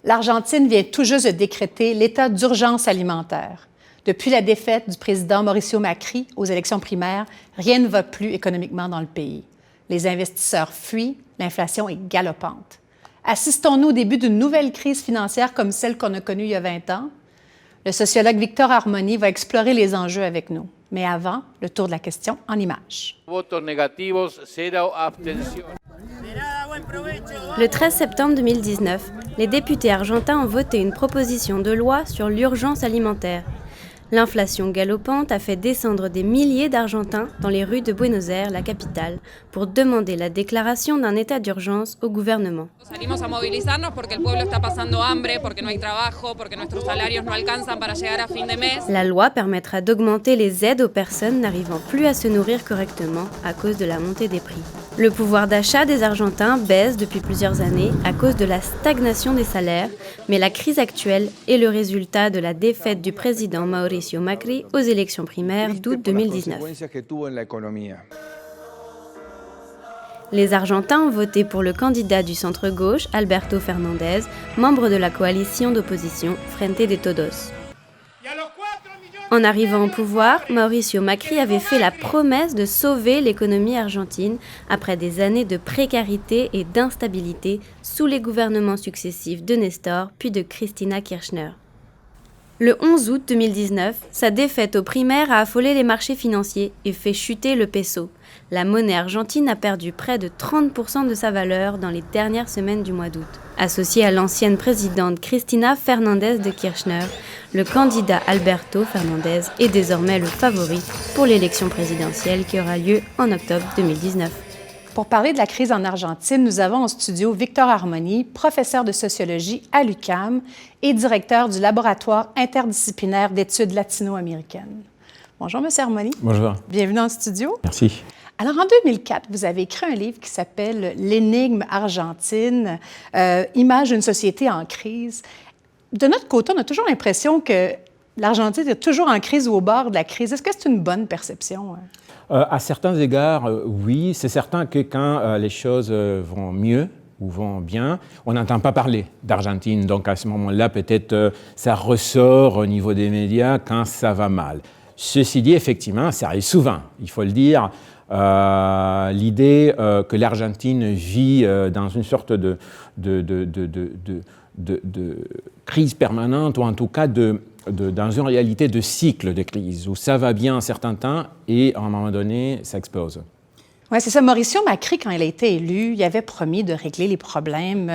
L'Argentine vient tout juste de décréter l'état d'urgence alimentaire. Depuis la défaite du président Mauricio Macri aux élections primaires, rien ne va plus économiquement dans le pays. Les investisseurs fuient, l'inflation est galopante. Assistons-nous au début d'une nouvelle crise financière comme celle qu'on a connue il y a 20 ans? Le sociologue Victor Armoni va explorer les enjeux avec nous. Mais avant, le tour de la question en images. Le 13 septembre 2019, les députés argentins ont voté une proposition de loi sur l'urgence alimentaire. L'inflation galopante a fait descendre des milliers d'Argentins dans les rues de Buenos Aires, la capitale, pour demander la déclaration d'un état d'urgence au gouvernement. Salimos a movilizarnos porque el pueblo está pasando hambre, porque no hay trabajo, porque nuestros salarios no alcanzan para llegar a fin de mes. La loi permettra d'augmenter les aides aux personnes n'arrivant plus à se nourrir correctement à cause de la montée des prix. Le pouvoir d'achat des Argentins baisse depuis plusieurs années à cause de la stagnation des salaires, mais la crise actuelle est le résultat de la défaite du président Mauricio Macri aux élections primaires d'août 2019. Les Argentins ont voté pour le candidat du centre-gauche, Alberto Fernandez, membre de la coalition d'opposition Frente de Todos. En arrivant au pouvoir, Mauricio Macri avait fait la promesse de sauver l'économie argentine après des années de précarité et d'instabilité sous les gouvernements successifs de Nestor puis de Cristina Kirchner. Le 11 août 2019, sa défaite aux primaires a affolé les marchés financiers et fait chuter le peso. La monnaie argentine a perdu près de 30% de sa valeur dans les dernières semaines du mois d'août. Associé à l'ancienne présidente Cristina Fernandez de Kirchner, le candidat Alberto Fernandez est désormais le favori pour l'élection présidentielle qui aura lieu en octobre 2019. Pour parler de la crise en Argentine, nous avons en studio Victor Armoni, professeur de sociologie à l'UQAM et directeur du laboratoire interdisciplinaire d'études latino-américaines. Bonjour, M. Armoni. Bonjour. Bienvenue dans le studio. Merci. Alors, en 2004, vous avez écrit un livre qui s'appelle « L'énigme argentine, image d'une société en crise ». De notre côté, on a toujours l'impression que l'Argentine est toujours en crise ou au bord de la crise. Est-ce que c'est une bonne perception? À certains égards, oui. C'est certain que quand les choses vont mieux ou vont bien, on n'entend pas parler d'Argentine. Donc à ce moment-là, peut-être ça ressort au niveau des médias quand ça va mal. Ceci dit, effectivement, ça arrive souvent, il faut le dire. L'idée que l'Argentine vit dans une sorte de crise permanente, ou en tout cas dans une réalité de cycle de crise, où ça va bien un certain temps et à un moment donné, ça explose. Oui, c'est ça. Mauricio Macri, quand il a été élu, il avait promis de régler les problèmes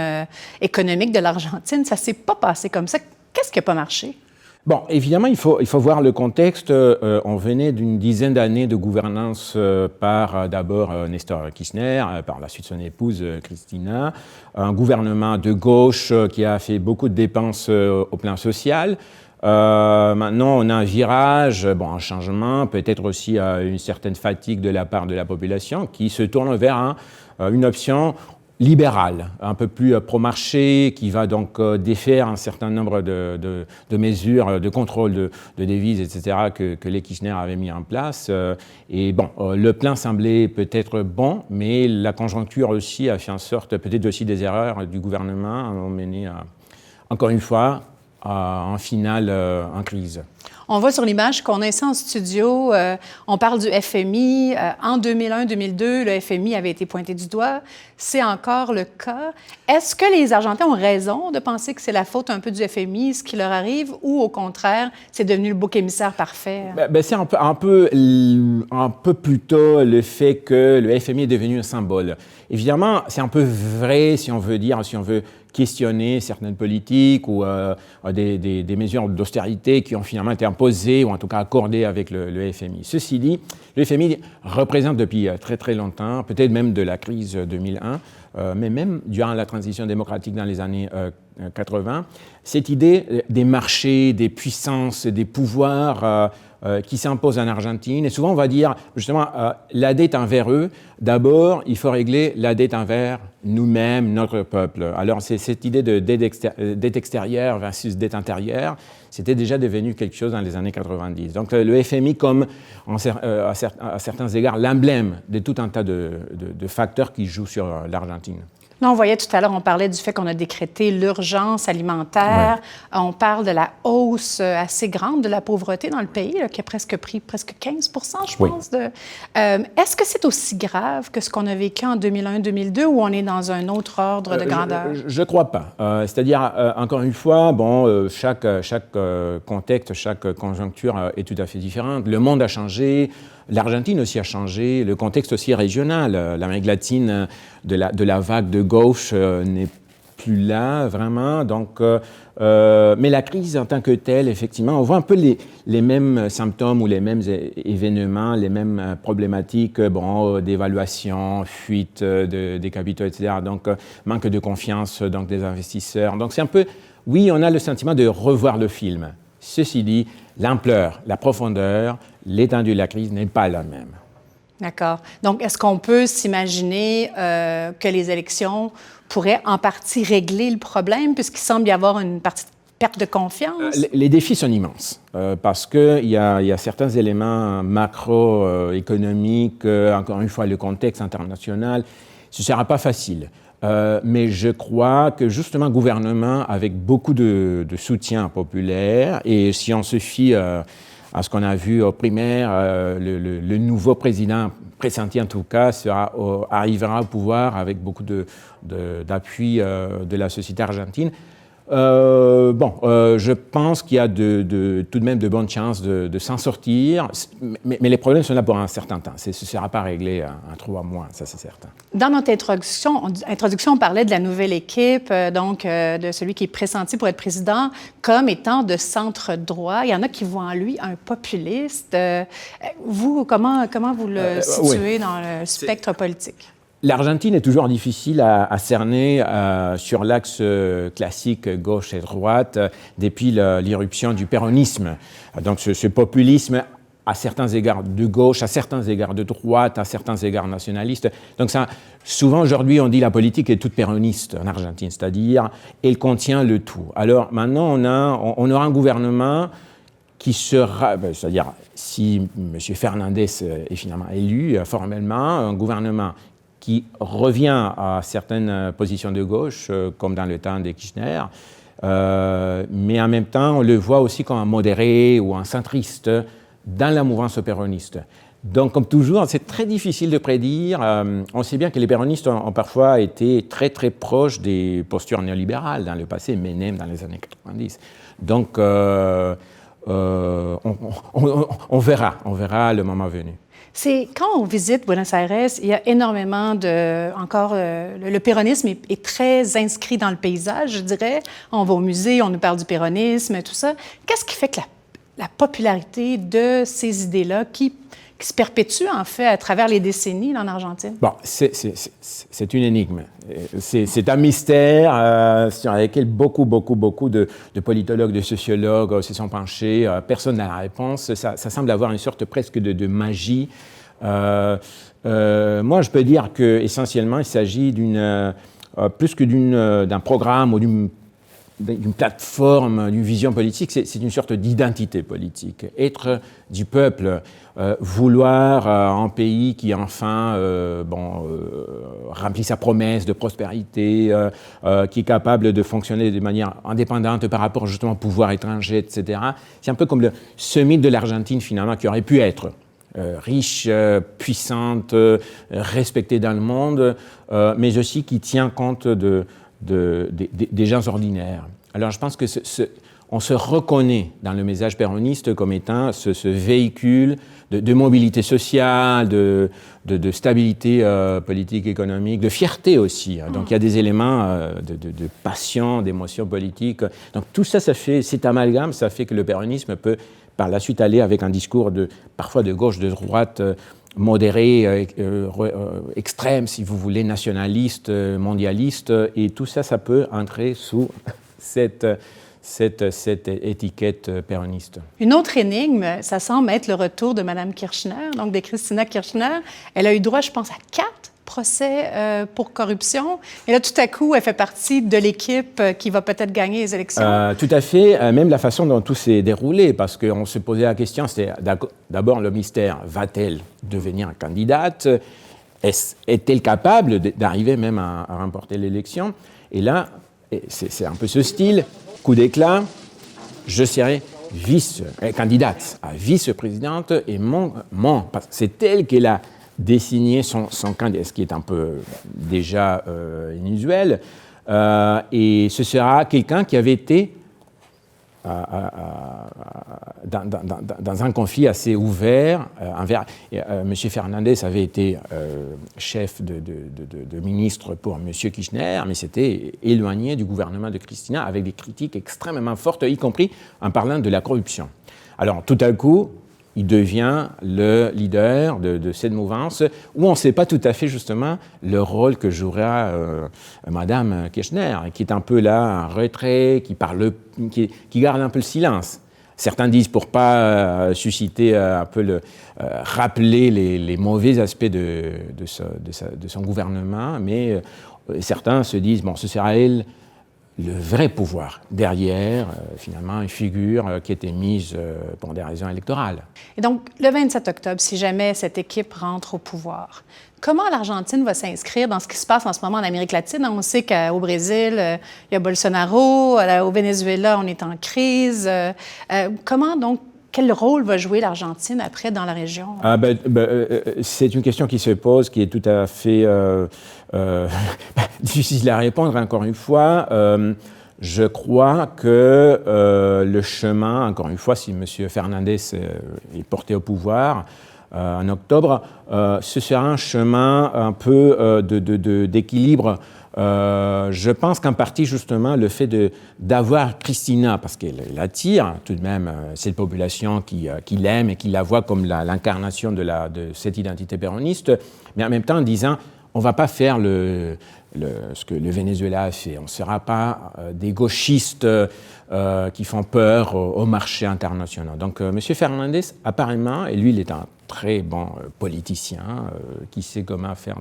économiques de l'Argentine. Ça ne s'est pas passé comme ça. Qu'est-ce qui n'a pas marché? Bon, évidemment, il faut voir le contexte. On venait d'une dizaine d'années de gouvernance par d'abord Nestor Kirchner, par la suite son épouse Cristina, un gouvernement de gauche qui a fait beaucoup de dépenses au plan social. Maintenant, on a un virage, un changement, peut-être aussi une certaine fatigue de la part de la population qui se tourne vers une option libérale, un peu plus pro-marché, qui va donc défaire un certain nombre de mesures de contrôle de devises, etc., que les Kirchner avaient mis en place. Le plan semblait peut-être bon, mais la conjoncture aussi a fait en sorte, peut-être aussi des erreurs du gouvernement, ont mené encore une fois en finale en crise. On voit sur l'image qu'on a ici en studio, on parle du FMI. En 2001-2002, le FMI avait été pointé du doigt. C'est encore le cas. Est-ce que les Argentins ont raison de penser que c'est la faute un peu du FMI, ce qui leur arrive, ou au contraire, c'est devenu le bouc émissaire parfait? C'est un peu plutôt le fait que le FMI est devenu un symbole. Évidemment, c'est un peu vrai si on veut questionner certaines politiques ou des mesures d'austérité qui ont finalement été imposées ou en tout cas accordées avec le FMI. Ceci dit, le FMI représente depuis très très longtemps, peut-être même de la crise 2001, mais même durant la transition démocratique dans les années 80, cette idée des marchés, des puissances, des pouvoirs qui s'imposent en Argentine. Et souvent, on va dire, justement, la dette envers eux, d'abord, il faut régler la dette envers nous-mêmes, notre peuple. Alors, c'est cette idée de dette extérieure versus dette intérieure, c'était déjà devenu quelque chose dans les années 90. Donc, le FMI, comme à certains égards, l'emblème de tout un tas de facteurs qui jouent sur l'Argentine. Là, on voyait tout à l'heure, on parlait du fait qu'on a décrété l'urgence alimentaire. Ouais. On parle de la hausse assez grande de la pauvreté dans le pays, là, qui a pris presque 15 je pense. Oui. Est-ce que c'est aussi grave que ce qu'on a vécu en 2001-2002 ou on est dans un autre ordre de grandeur? Je ne crois pas. C'est-à-dire, encore une fois, chaque contexte, chaque conjoncture est tout à fait différente. Le monde a changé. L'Argentine aussi a changé, le contexte aussi est régional. L'Amérique latine de la vague de gauche n'est plus là, vraiment. Donc, mais la crise en tant que telle, effectivement, on voit un peu les mêmes symptômes ou les mêmes événements, les mêmes problématiques, d'évaluation, fuite des capitaux, etc. Donc, manque de confiance donc, des investisseurs. Donc, c'est un peu, oui, on a le sentiment de revoir le film. Ceci dit, l'ampleur, la profondeur, l'étendue de la crise n'est pas la même. D'accord. Donc, est-ce qu'on peut s'imaginer que les élections pourraient en partie régler le problème, puisqu'il semble y avoir une partie de perte de confiance? Les défis sont immenses, parce qu'il y a certains éléments macroéconomiques, encore une fois, le contexte international, ce ne sera pas facile. Mais je crois que justement, gouvernement avec beaucoup de soutien populaire, et si on se fie à ce qu'on a vu aux primaires, le nouveau président, pressenti en tout cas, arrivera au pouvoir avec beaucoup d'appui de la société argentine. Je pense qu'il y a tout de même de bonnes chances de s'en sortir, mais les problèmes sont là pour un certain temps. Ce ne sera pas réglé en 3 mois, ça c'est certain. Dans notre introduction, on parlait de la nouvelle équipe, de celui qui est pressenti pour être président, comme étant de centre-droit. Il y en a qui voient en lui un populiste. Vous, comment vous le situez dans le spectre politique? L'Argentine est toujours difficile à cerner sur l'axe classique gauche et droite depuis l'irruption du péronisme. Donc ce populisme à certains égards de gauche, à certains égards de droite, à certains égards nationalistes. Donc ça, souvent aujourd'hui on dit la politique est toute péroniste en Argentine, c'est-à-dire elle contient le tout. Alors maintenant on aura un gouvernement qui sera, c'est-à-dire si M. Fernandez est finalement élu formellement, un gouvernement qui revient à certaines positions de gauche, comme dans le temps de Kirchner, mais en même temps, on le voit aussi comme un modéré ou un centriste dans la mouvance péroniste. Donc, comme toujours, c'est très difficile de prédire. On sait bien que les péronistes ont parfois été très, très proches des postures néolibérales dans le passé, Menem dans les années 90. Donc, on verra le moment venu. C'est quand on visite Buenos Aires, il y a énormément le péronisme est très inscrit dans le paysage, je dirais. On va au musée, on nous parle du péronisme, tout ça. Qu'est-ce qui fait que la popularité de ces idées-là, qui se perpétue en fait à travers les décennies là, en Argentine? Bon, c'est une énigme. C'est un mystère sur lequel beaucoup de politologues, de sociologues se sont penchés. Personne n'a la réponse. Ça semble avoir une sorte presque de magie. Moi, je peux dire qu'essentiellement, il s'agit plus que d'un programme ou d'une plateforme, d'une vision politique, c'est une sorte d'identité politique. Être du peuple, vouloir un pays qui enfin remplit sa promesse de prospérité, qui est capable de fonctionner de manière indépendante par rapport justement au pouvoir étranger, etc. C'est un peu comme ce mythe de l'Argentine finalement qui aurait pu être riche, puissante, respectée dans le monde, mais aussi qui tient compte des gens ordinaires. Alors je pense que on se reconnaît dans le message péroniste comme étant ce véhicule de mobilité sociale, de stabilité politique, économique, de fierté aussi. Donc il y a des éléments de passion, d'émotion politique. Donc tout ça, cet amalgame, ça fait que le péronisme peut par la suite aller avec un discours parfois de gauche, de droite, modéré, extrême, si vous voulez, nationaliste, mondialiste, et tout ça, ça peut entrer sous cette étiquette péroniste. Une autre énigme, ça semble être le retour de Mme Kirchner, donc de Cristina Kirchner. Elle a eu droit, je pense, à 4 procès pour corruption. Et là, tout à coup, elle fait partie de l'équipe qui va peut-être gagner les élections. Tout à fait. Même la façon dont tout s'est déroulé, parce qu'on se posait la question, c'était d'abord le mystère, va-t-elle devenir candidate ? est-elle capable d'arriver même à remporter l'élection? Et là, c'est un peu ce style, coup d'éclat, je serai candidate à vice-présidente et c'est elle qui a désigné son candidat, ce qui est un peu déjà inusuel, et ce sera quelqu'un qui avait été dans un conflit assez ouvert. M. Fernandez avait été chef de ministre pour M. Kirchner, mais s'était éloigné du gouvernement de Cristina avec des critiques extrêmement fortes, y compris en parlant de la corruption. Alors, tout à coup, il devient le leader de cette mouvance où on ne sait pas tout à fait justement le rôle que jouera Madame Kirchner, qui est un peu là en retrait, qui garde un peu le silence. Certains disent pour pas susciter un peu rappeler les mauvais aspects de son gouvernement, mais certains se disent bon, ce sera elle le vrai pouvoir. Derrière, finalement, une figure qui était mise pour des raisons électorales. Et donc, le 27 octobre, si jamais cette équipe rentre au pouvoir, comment l'Argentine va s'inscrire dans ce qui se passe en ce moment en Amérique latine? On sait qu'au Brésil, il y a Bolsonaro, au Venezuela, on est en crise. Comment donc, quel rôle va jouer l'Argentine après dans la région? C'est une question qui se pose, qui est tout à fait difficile à répondre, encore une fois. Je crois que le chemin, encore une fois, si M. Fernandez est porté au pouvoir en octobre, ce sera un chemin un peu d'équilibre. Je pense qu'en partie, justement, le fait d'avoir Cristina, parce qu'elle attire tout de même cette population qui l'aime et qui la voit comme l'incarnation de cette identité péroniste, mais en même temps en disant on ne va pas faire ce que le Venezuela a fait. On ne sera pas des gauchistes qui font peur au marché international. Donc M. Fernandez, apparemment, et lui il est un très bon politicien qui sait comment faire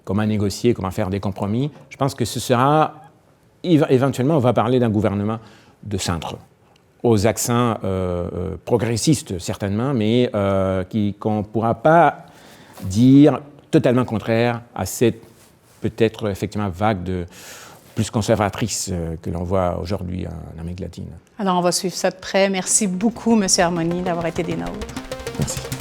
comment négocier, comment faire des compromis. Je pense que ce sera, éventuellement, on va parler d'un gouvernement de centre, aux accents progressistes certainement, mais qu'on ne pourra pas dire totalement contraire à cette peut-être effectivement vague plus conservatrice que l'on voit aujourd'hui en Amérique latine. Alors on va suivre ça de près. Merci beaucoup, M. Harmony, d'avoir été des nôtres. Merci.